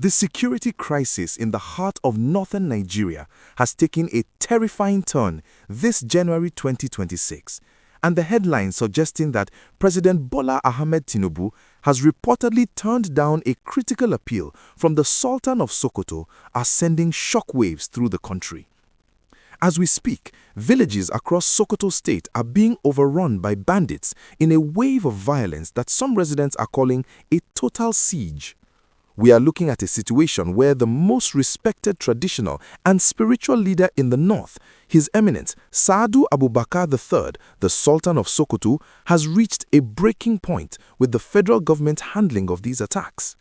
The security crisis in the heart of northern Nigeria has taken a terrifying turn this January 2026, and the headline suggesting that President Bola Ahmed Tinubu has reportedly turned down a critical appeal from the Sultan of Sokoto are sending shockwaves through the country. As we speak, villages across Sokoto state are being overrun by bandits in a wave of violence that some residents are calling a total siege. We are looking at a situation where the most respected traditional and spiritual leader in the north, His Eminence Saadu Abubakar III, the Sultan of Sokoto, has reached a breaking point with the federal government handling of these attacks.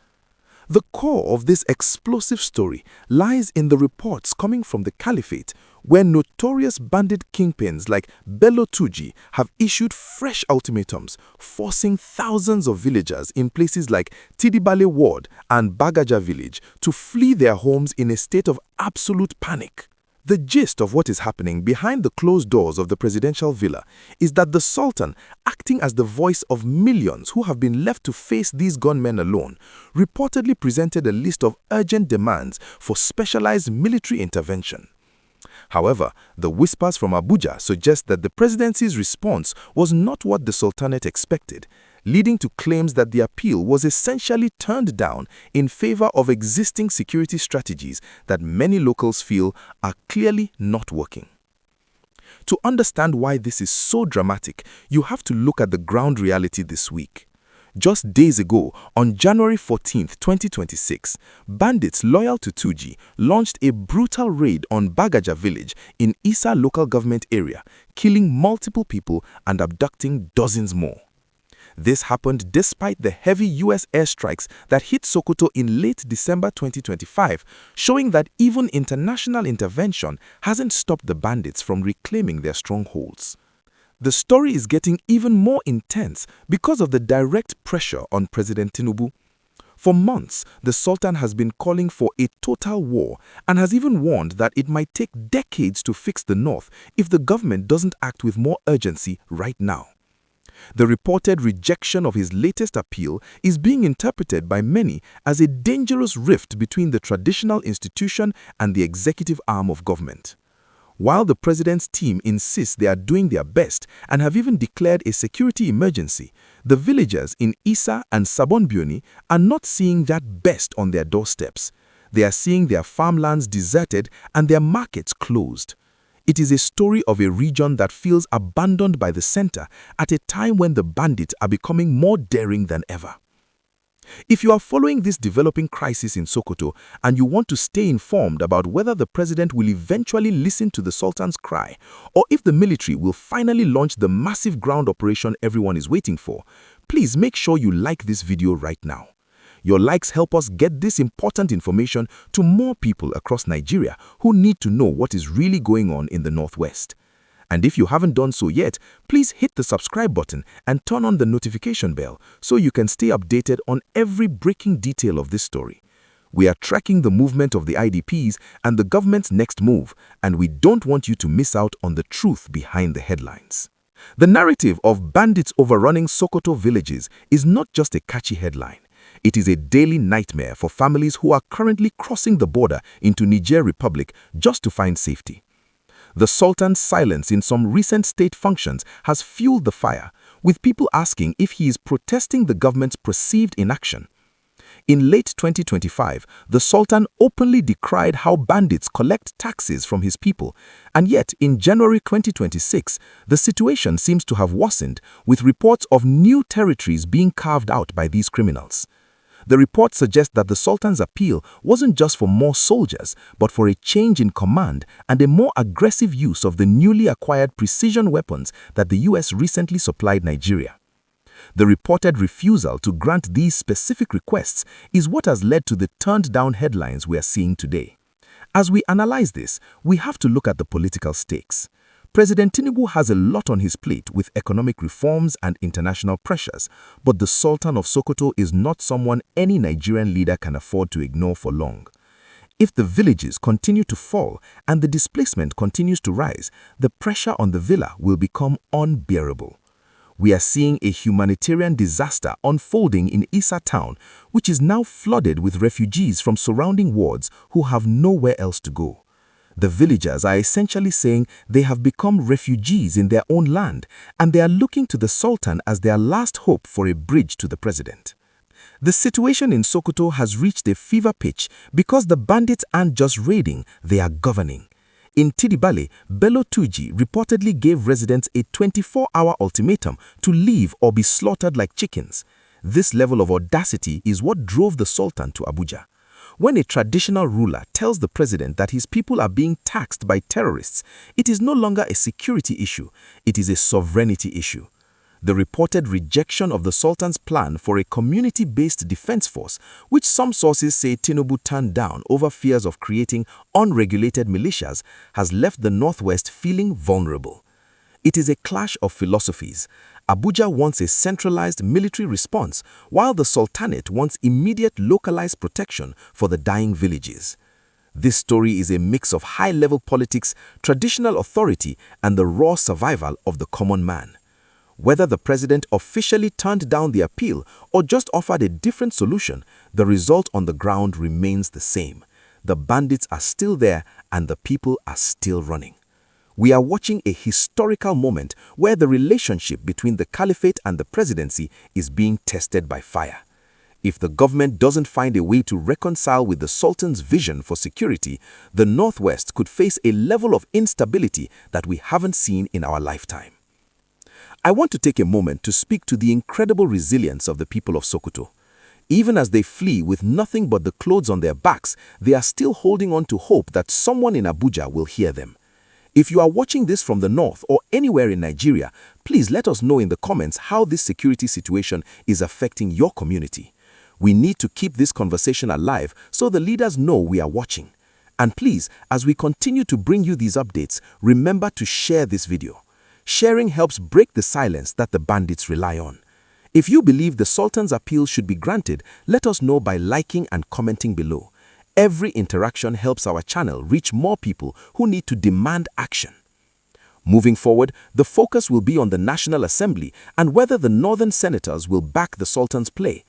The core of this explosive story lies in the reports coming from the Caliphate, where notorious bandit kingpins like Bello Turji have issued fresh ultimatums, forcing thousands of villagers in places like Tidibale ward and Bargaja village to flee their homes in a state of absolute panic. The gist of what is happening behind the closed doors of the presidential villa is that the Sultan, acting as the voice of millions who have been left to face these gunmen alone, reportedly presented a list of urgent demands for specialized military intervention. However, the whispers from Abuja suggest that the presidency's response was not what the Sultanate expected, leading to claims that the appeal was essentially turned down in favor of existing security strategies that many locals feel are clearly not working. To understand why this is so dramatic, you have to look at the ground reality this week. Just days ago, on January 14, 2026, bandits loyal to Turji launched a brutal raid on Bargaja village in Isa local government area, killing multiple people and abducting dozens more. This happened despite the heavy U.S. airstrikes that hit Sokoto in late December 2025, showing that even international intervention hasn't stopped the bandits from reclaiming their strongholds. The story is getting even more intense because of the direct pressure on President Tinubu. For months, the Sultan has been calling for a total war and has even warned that it might take decades to fix the north if the government doesn't act with more urgency right now. The reported rejection of his latest appeal is being interpreted by many as a dangerous rift between the traditional institution and the executive arm of government. While the president's team insists they are doing their best and have even declared a security emergency, the villagers in Isa and Sabonbioni are not seeing that best on their doorsteps. They are seeing their farmlands deserted and their markets closed. It is a story of a region that feels abandoned by the center at a time when the bandits are becoming more daring than ever. If you are following this developing crisis in Sokoto and you want to stay informed about whether the president will eventually listen to the Sultan's cry or if the military will finally launch the massive ground operation everyone is waiting for, please make sure you like this video right now. Your likes help us get this important information to more people across Nigeria who need to know what is really going on in the Northwest. And if you haven't done so yet, please hit the subscribe button and turn on the notification bell so you can stay updated on every breaking detail of this story. We are tracking the movement of the IDPs and the government's next move, and we don't want you to miss out on the truth behind the headlines. The narrative of bandits overrunning Sokoto villages is not just a catchy headline. It is a daily nightmare for families who are currently crossing the border into Niger Republic just to find safety. The Sultan's silence in some recent state functions has fueled the fire, with people asking if he is protesting the government's perceived inaction. In late 2025, the Sultan openly decried how bandits collect taxes from his people, and yet in January 2026, the situation seems to have worsened, with reports of new territories being carved out by these criminals. The report suggests that the Sultan's appeal wasn't just for more soldiers, but for a change in command and a more aggressive use of the newly acquired precision weapons that the US recently supplied Nigeria. The reported refusal to grant these specific requests is what has led to the turned-down headlines we are seeing today. As we analyze this, we have to look at the political stakes. President Tinubu has a lot on his plate with economic reforms and international pressures, but the Sultan of Sokoto is not someone any Nigerian leader can afford to ignore for long. If the villages continue to fall and the displacement continues to rise, the pressure on the villa will become unbearable. We are seeing a humanitarian disaster unfolding in Issa town, which is now flooded with refugees from surrounding wards who have nowhere else to go. The villagers are essentially saying they have become refugees in their own land, and they are looking to the Sultan as their last hope for a bridge to the president. The situation in Sokoto has reached a fever pitch because the bandits aren't just raiding, they are governing. In Tidibale, Bello Turji reportedly gave residents a 24-hour ultimatum to leave or be slaughtered like chickens. This level of audacity is what drove the Sultan to Abuja. When a traditional ruler tells the president that his people are being taxed by terrorists, it is no longer a security issue, it is a sovereignty issue. The reported rejection of the Sultan's plan for a community-based defense force, which some sources say Tinubu turned down over fears of creating unregulated militias, has left the Northwest feeling vulnerable. It is a clash of philosophies. Abuja wants a centralized military response, while the Sultanate wants immediate localized protection for the dying villages. This story is a mix of high-level politics, traditional authority, and the raw survival of the common man. Whether the president officially turned down the appeal or just offered a different solution, the result on the ground remains the same. The bandits are still there and the people are still running. We are watching a historical moment where the relationship between the Caliphate and the Presidency is being tested by fire. If the government doesn't find a way to reconcile with the Sultan's vision for security, the Northwest could face a level of instability that we haven't seen in our lifetime. I want to take a moment to speak to the incredible resilience of the people of Sokoto. Even as they flee with nothing but the clothes on their backs, they are still holding on to hope that someone in Abuja will hear them. If you are watching this from the north or anywhere in Nigeria, please let us know in the comments how this security situation is affecting your community. We need to keep this conversation alive so the leaders know we are watching. And please, as we continue to bring you these updates, remember to share this video. Sharing helps break the silence that the bandits rely on. If you believe the Sultan's appeal should be granted, let us know by liking and commenting below. Every interaction helps our channel reach more people who need to demand action. Moving forward, the focus will be on the National Assembly and whether the northern senators will back the Sultan's play.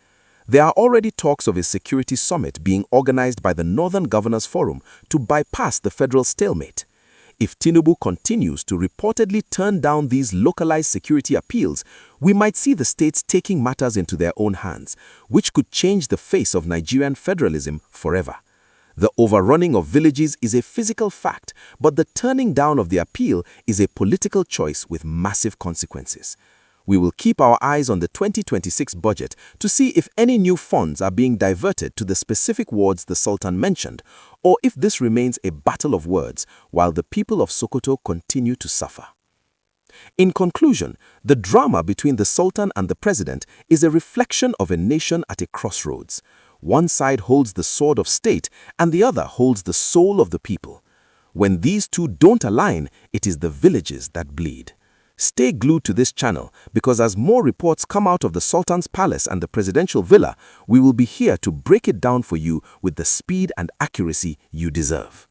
There are already talks of a security summit being organized by the Northern Governors Forum to bypass the federal stalemate. If Tinubu continues to reportedly turn down these localized security appeals, we might see the states taking matters into their own hands, which could change the face of Nigerian federalism forever. The overrunning of villages is a physical fact, but the turning down of the appeal is a political choice with massive consequences. We will keep our eyes on the 2026 budget to see if any new funds are being diverted to the specific wards the Sultan mentioned, or if this remains a battle of words while the people of Sokoto continue to suffer. In conclusion, the drama between the Sultan and the President is a reflection of a nation at a crossroads. One side holds the sword of state and the other holds the soul of the people. When these two don't align, it is the villages that bleed. Stay glued to this channel because as more reports come out of the Sultan's palace and the presidential villa, we will be here to break it down for you with the speed and accuracy you deserve.